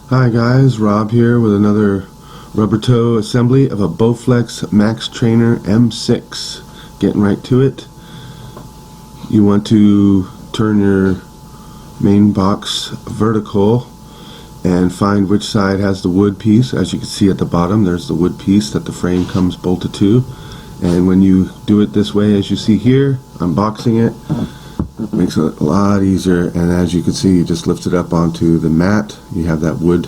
Hi guys, Rob here with another rubber toe assembly of a Bowflex Max Trainer M6. Getting right to it. You want to turn your main box vertical and find which side has the wood piece. As you can see at the bottom, there's the wood piece that the frame comes bolted to. And when you do it this way, as you see here, unboxing it, makes it a lot easier. And as you can see, you just lift it up onto the mat. You have that wood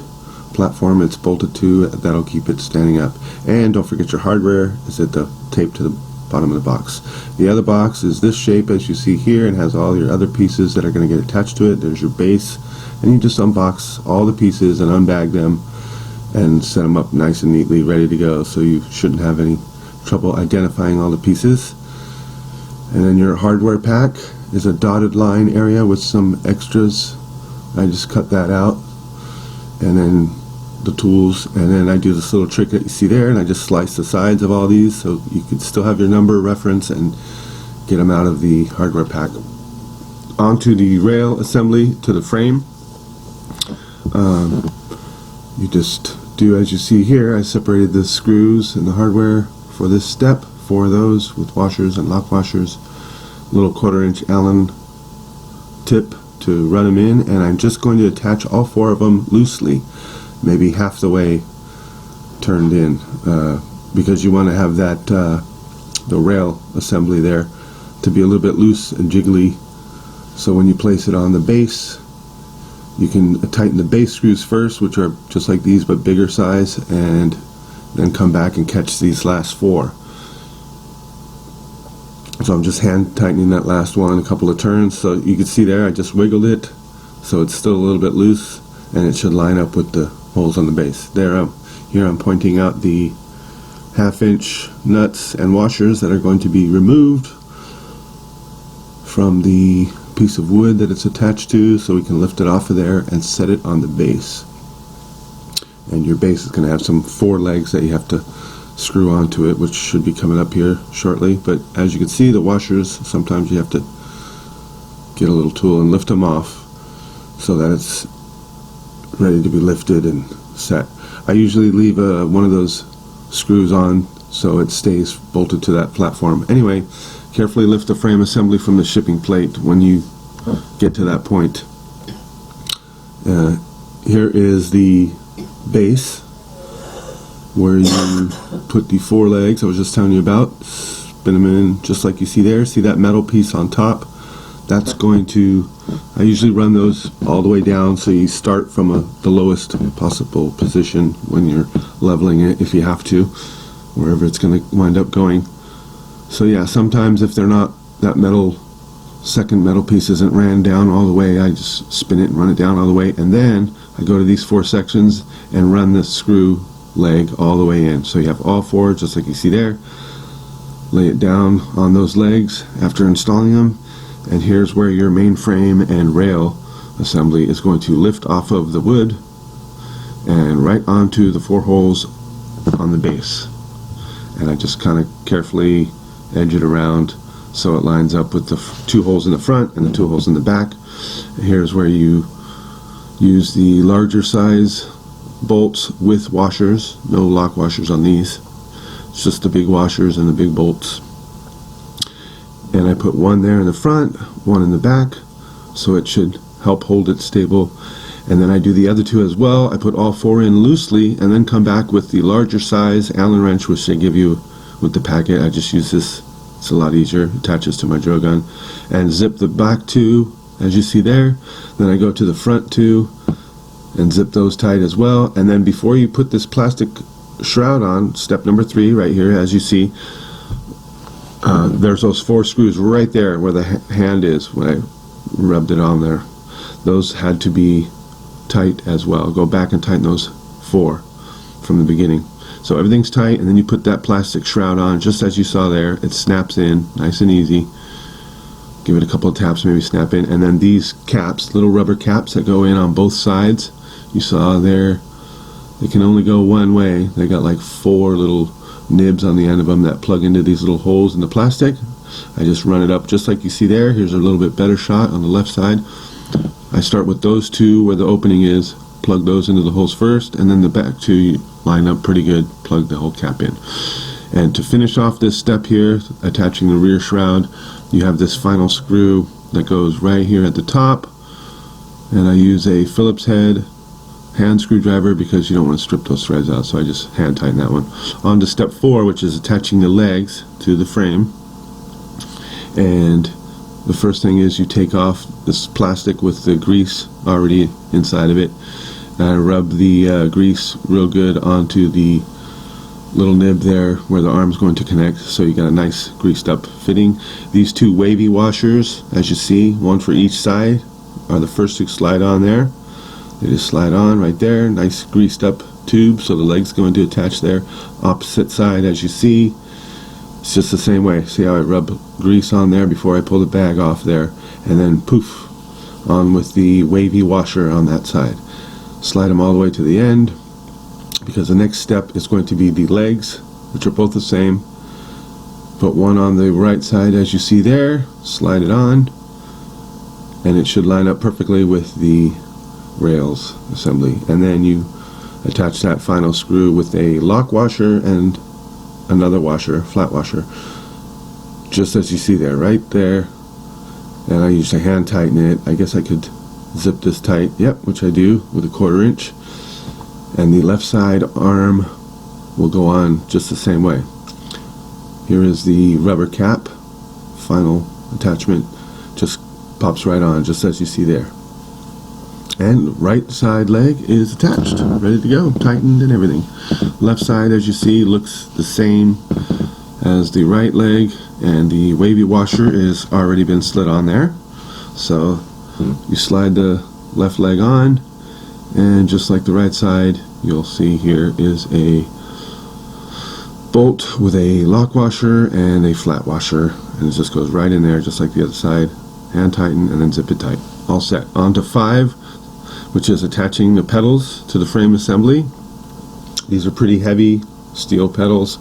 platform it's bolted to. That'll keep it standing up. And don't forget your hardware is at the tape to the bottom of the box. The other box is this shape as you see here and has all your other pieces that are going to get attached to it. There's your base, and you just unbox all the pieces and unbag them and set them up nice and neatly, ready to go. So you shouldn't have any trouble identifying all the pieces. And then your hardware pack is a dotted line area with some extras. I just cut that out, and then the tools, and then I do this little trick that you see there, and I just slice the sides of all these so you can still have your number reference and get them out of the hardware pack. Onto the rail assembly to the frame. You just do as you see here. I separated the screws and the hardware for this step, 4 of those with washers and lock washers, little 1/4 inch Allen tip to run them in, and I'm just going to attach all 4 of them loosely, maybe half the way turned in, because you want to have that the rail assembly there to be a little bit loose and jiggly, so when you place it on the base you can tighten the base screws first, which are just like these but bigger size, and then come back and catch these last 4. So I'm just hand tightening that last one a couple of turns. So you can see there I just wiggled it so it's still a little bit loose, and it should line up with the holes on the base. There, here I'm pointing out the 1/2 inch nuts and washers that are going to be removed from the piece of wood that it's attached to, so we can lift it off of there and set it on the base. And your base is going to have some 4 legs that you have to screw onto it, which should be coming up here shortly. But as you can see, the washers, sometimes you have to get a little tool and lift them off so that it's ready to be lifted and set. I usually leave one of those screws on so it stays bolted to that platform. Anyway, carefully lift the frame assembly from the shipping plate when you get to that point. Here is the base where you put the 4 legs I was just telling you about. Spin them in just like you see there. See that metal piece on top? That's going to, I usually run those all the way down, so you start from the lowest possible position when you're leveling it, if you have to, wherever it's going to wind up going. So yeah, sometimes if they're not, that second metal piece isn't ran down all the way, I just spin it and run it down all the way, and then I go to these 4 sections and run the screw leg all the way in. So you have all 4 just like you see there. Lay it down on those legs after installing them, and here's where your main frame and rail assembly is going to lift off of the wood and right onto the 4 holes on the base. And I just kind of carefully edge it around so it lines up with the 2 holes in the front and the 2 holes in the back. And here's where you use the larger size bolts with washers. No lock washers on these. It's just the big washers and the big bolts. And I put 1 there in the front, 1 in the back, so it should help hold it stable. And then I do the other 2 as well. I put all 4 in loosely and then come back with the larger size Allen wrench, which they give you with the packet. I just use this. It's a lot easier. It attaches to my drill gun. And zip the back 2 as you see there. Then I go to the front 2 and zip those tight as well. And then before you put this plastic shroud on, step number 3 right here as you see, there's those 4 screws right there where the hand is when I rubbed it on there. Those had to be tight as well. Go back and tighten those 4 from the beginning. So everything's tight, and then you put that plastic shroud on just as you saw there. It snaps in nice and easy. Give it a couple of taps, maybe snap in. And then these caps, little rubber caps that go in on both sides, you saw there, they can only go one way. They got like 4 little nibs on the end of them that plug into these little holes in the plastic. I just run it up just like you see there. Here's a little bit better shot on the left side. I start with those 2 where the opening is, plug those into the holes first, and then the back two line up pretty good, plug the whole cap in. And to finish off this step here, attaching the rear shroud, you have this final screw that goes right here at the top, and I use a Phillips head hand screwdriver because you don't want to strip those threads out, so I just hand tighten that one. On to step 4, which is attaching the legs to the frame. And the first thing is you take off this plastic with the grease already inside of it, and I rub the grease real good onto the little nib there where the arm's going to connect, so you got a nice greased up fitting. These two wavy washers, as you see, one for each side, are the first to slide on there. They just slide on right there, nice greased up tube, so the leg's going to attach there. Opposite side, as you see, it's just the same way. See how I rub grease on there before I pull the bag off there, and then poof, on with the wavy washer on that side. Slide them all the way to the end, because the next step is going to be the legs, which are both the same. Put one on the right side, as you see there, slide it on, and it should line up perfectly with the rails assembly. And then you attach that final screw with a lock washer and another washer, flat washer, just as you see there, right there. And I usually hand tighten it. I guess I could zip this tight, yep, which I do with a 1/4 inch. And the left side arm will go on just the same way. Here is the rubber cap, final attachment, just pops right on, just as you see there. And right side leg is attached, ready to go, tightened and everything. Left side, as you see, looks the same as the right leg, and the wavy washer is already been slid on there. So you slide the left leg on, and just like the right side, you'll see here is a bolt with a lock washer and a flat washer, and it just goes right in there just like the other side. Hand tighten and then zip it tight. All set. On to 5, which is attaching the pedals to the frame assembly. These are pretty heavy steel pedals,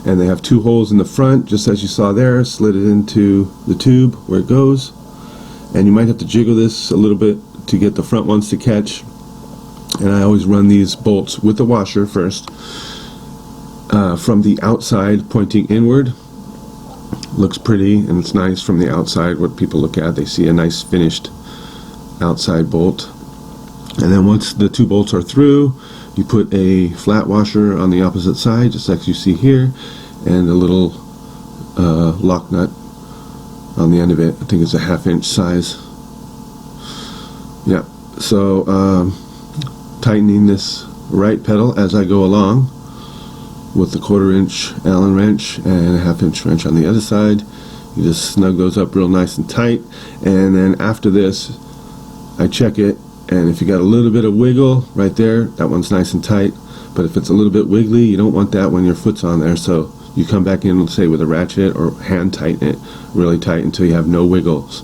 and they have 2 holes in the front, just as you saw there. Slid it into the tube where it goes, and you might have to jiggle this a little bit to get the front ones to catch. And I always run these bolts with the washer first, from the outside pointing inward. Looks pretty and it's nice from the outside. What people look at, they see a nice finished outside bolt. And then once the 2 bolts are through, you put a flat washer on the opposite side, just like you see here, and a little lock nut on the end of it. I think it's a 1/2 inch size. Yeah, so tightening this right pedal as I go along with the 1/4 inch Allen wrench and a 1/2 inch wrench on the other side. You just snug those up real nice and tight, and then after this I check it, and if you got a little bit of wiggle right there, that one's nice and tight. But if it's a little bit wiggly, you don't want that when your foot's on there, so you come back in, let's say with a ratchet, or hand tighten it really tight until you have no wiggles.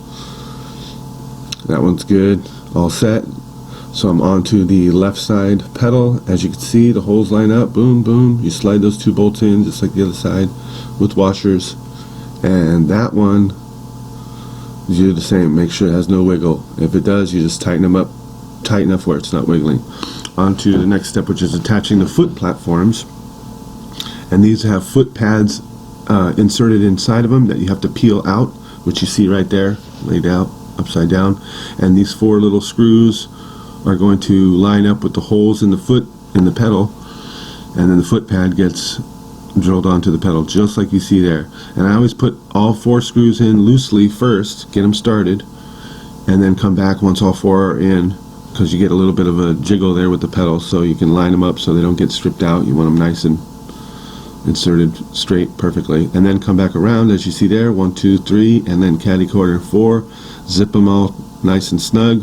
That one's good, all set. So I'm on to the left side pedal. As you can see, the holes line up, boom, boom. You slide those 2 bolts in, just like the other side, with washers. And that one, you do the same. Make sure it has no wiggle. If it does, you just tighten them up tight enough where it's not wiggling. On to the next step, which is attaching the foot platforms. And these have foot pads inserted inside of them that you have to peel out, which you see right there, laid out, upside down. And these 4 little screws are going to line up with the holes in the foot, in the pedal, and then the foot pad gets drilled onto the pedal, just like you see there. And I always put all 4 screws in loosely first, get them started, and then come back once all 4 are in, because you get a little bit of a jiggle there with the pedal, so you can line them up so they don't get stripped out. You want them nice and inserted straight perfectly, and then come back around as you see there, 1, 2, 3, and then caddy corner 4. Zip them all nice and snug,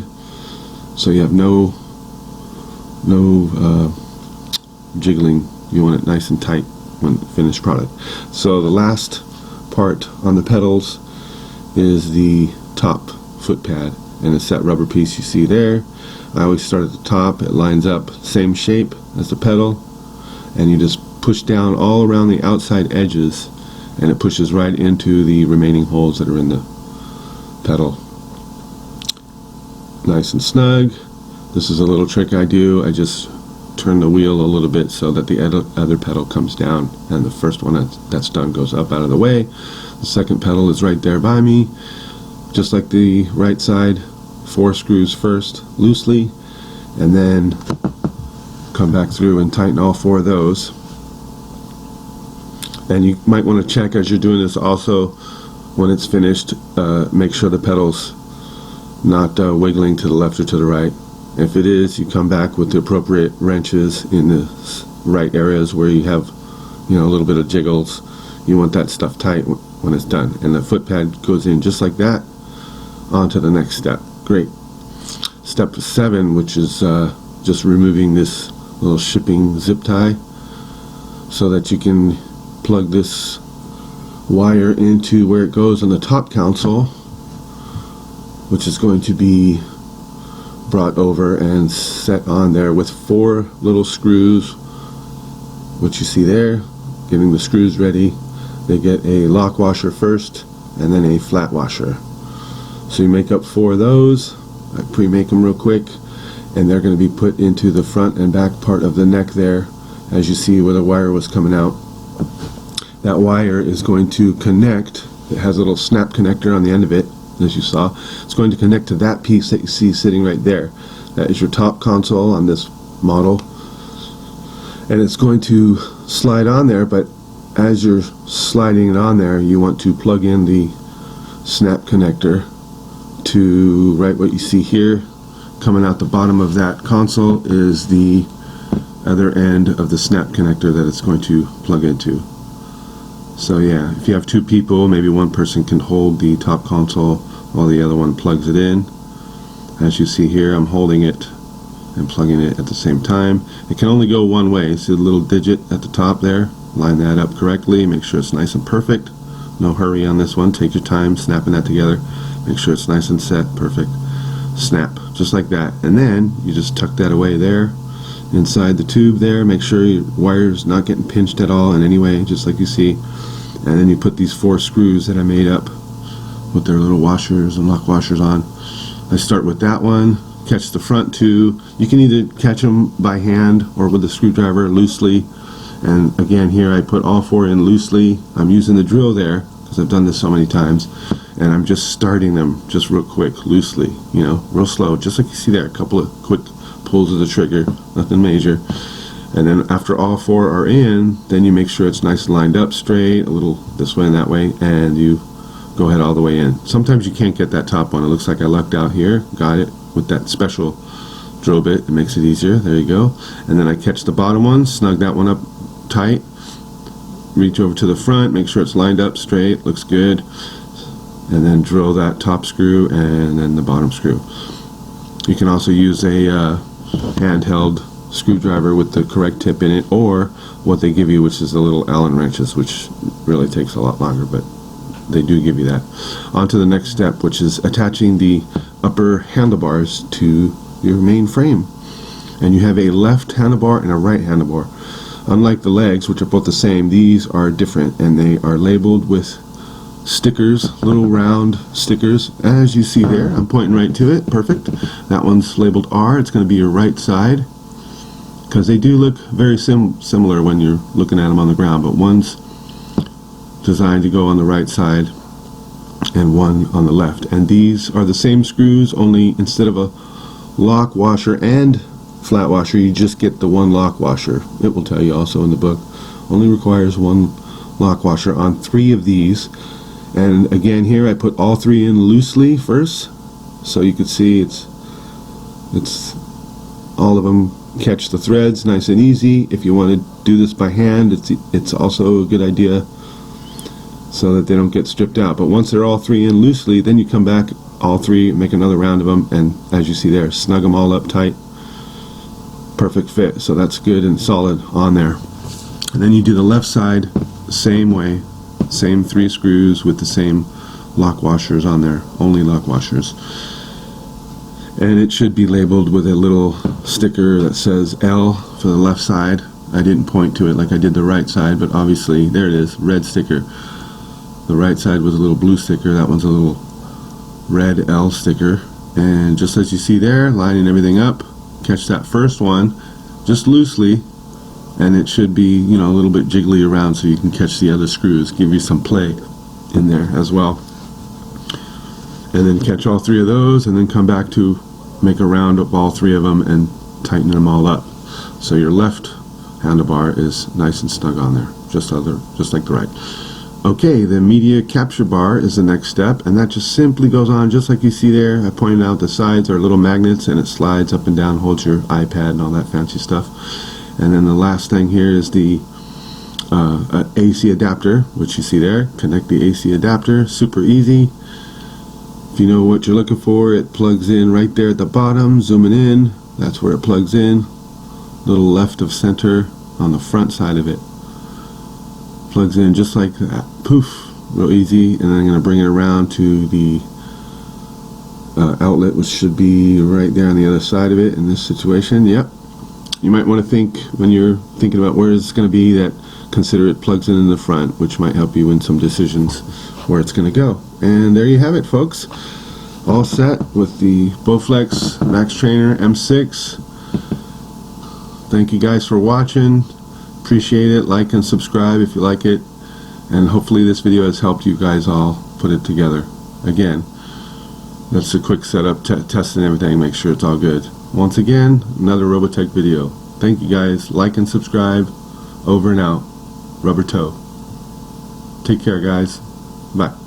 so you have no jiggling. You want it nice and tight when finished product. So the last part on the pedals is the top foot pad, and it's that rubber piece you see there. I always start at the top. It lines up same shape as the pedal, and you just push down all around the outside edges, and it pushes right into the remaining holes that are in the pedal. Nice and snug. This is a little trick I do. I just turn the wheel a little bit so that the other pedal comes down, and the first one that's done goes up out of the way. The second pedal is right there by me, just like the right side. 4 screws first, loosely, and then come back through and tighten all 4 of those. And you might want to check as you're doing this also, when it's finished, make sure the pedal's not wiggling to the left or to the right. If it is, you come back with the appropriate wrenches in the right areas where you have, a little bit of jiggles. You want that stuff tight when it's done. And the foot pad goes in just like that, on to the next step. Great. Step 7, which is just removing this little shipping zip tie so that you can plug this wire into where it goes on the top console, which is going to be brought over and set on there with 4 little screws, which you see there. Getting the screws ready, they get a lock washer first and then a flat washer. So you make up 4 of those. I pre-make them real quick, and they're going to be put into the front and back part of the neck there, as you see where the wire was coming out. That wire is going to connect. It has a little snap connector on the end of it, as you saw. It's going to connect to that piece that you see sitting right there. That is your top console on this model, and it's going to slide on there, but as you're sliding it on there, you want to plug in the snap connector to right what you see here. Coming out the bottom of that console is the other end of the snap connector that it's going to plug into. So yeah, if you have 2 people, maybe one person can hold the top console while the other one plugs it in. As you see here, I'm holding it and plugging it at the same time. It can only go one way. See the little digit at the top there? Line that up correctly, make sure it's nice and perfect. No hurry on this one, take your time snapping that together. Make sure it's nice and set, perfect. Snap, just like that. And then you just tuck that away there inside the tube there. Make sure your wire's not getting pinched at all in any way, just like you see. And then you put these 4 screws that I made up with their little washers and lock washers on. I start with that one, catch the front 2. You can either catch them by hand or with a screwdriver loosely. And again, here I put all 4 in loosely. I'm using the drill there because I've done this so many times, and I'm just starting them just real quick, loosely, real slow, just like you see there. A couple of quick pulls of the trigger, nothing major. And then after all 4 are in, then you make sure it's nice and lined up straight, a little this way and that way, and you go ahead all the way in. Sometimes you can't get that top one. It looks like I lucked out here. Got it with that special drill bit. It makes it easier. There you go. And then I catch the bottom one, snug that one up tight, reach over to the front, make sure it's lined up straight, looks good, and then drill that top screw and then the bottom screw. You can also use a handheld screwdriver with the correct tip in it, or what they give you, which is the little Allen wrenches, which really takes a lot longer, but they do give you that. On to the next step, which is attaching the upper handlebars to your main frame. And you have a left handlebar and a right handlebar. Unlike the legs, which are both the same, these are different, and they are labeled with stickers, little round stickers, as you see there. I'm pointing right to it. Perfect. That one's labeled R. It's going to be your right side, because they do look very similar when you're looking at them on the ground, but one's designed to go on the right side and one on the left. And these are the same screws, only instead of a lock washer and flat washer, you just get the one lock washer. It will tell you also in the book. Only requires one lock washer on 3 of these. And again, here I put all 3 in loosely first, so you can see it's all of them catch the threads nice and easy. If you want to do this by hand, it's also a good idea so that they don't get stripped out. But once they're all 3 in loosely, then you come back all 3, make another round of them, and as you see there, snug them all up tight. Perfect fit, so that's good and solid on there. And then you do the left side the same way, same 3 screws with the same lock washers on there, only lock washers. And it should be labeled with a little sticker that says L for the left side. I didn't point to it like I did the right side, but obviously there it is, red sticker. The right side was a little blue sticker, that one's a little red L sticker. And just as you see there, lining everything up, catch that first one just loosely, and it should be, you know, a little bit jiggly around so you can catch the other screws, give you some play in there as well. And then catch all three of those, and then come back to make a round of all three of them and tighten them all up. So your left handlebar is nice and snug on there, just like the right. Okay, the media capture bar is the next step, and that just simply goes on just like you see there. I pointed out the sides are little magnets, and it slides up and down, holds your iPad and all that fancy stuff. And then the last thing here is the AC adapter, which you see there. Connect the AC adapter, super easy. If you know what you're looking for, it plugs in right there at the bottom. Zooming in, that's where it plugs in. Little left of center on the front side of it. Plugs in just like that. Poof, real easy. And then I'm going to bring it around to the outlet, which should be right there on the other side of it in this situation. Yep. You might want to think, when you're thinking about where it's going to be, that consider it plugs in the front, which might help you in some decisions where it's going to go. And there you have it, folks. All set with the Bowflex Max Trainer M6. Thank you guys for watching. Appreciate it. Like and subscribe if you like it, and hopefully this video has helped you guys all put it together. Again, that's a quick setup, testing everything, make sure it's all good. Once again, another Robotech video. Thank you guys. Like and subscribe. Over and out. Rubber toe. Take care, guys. Bye.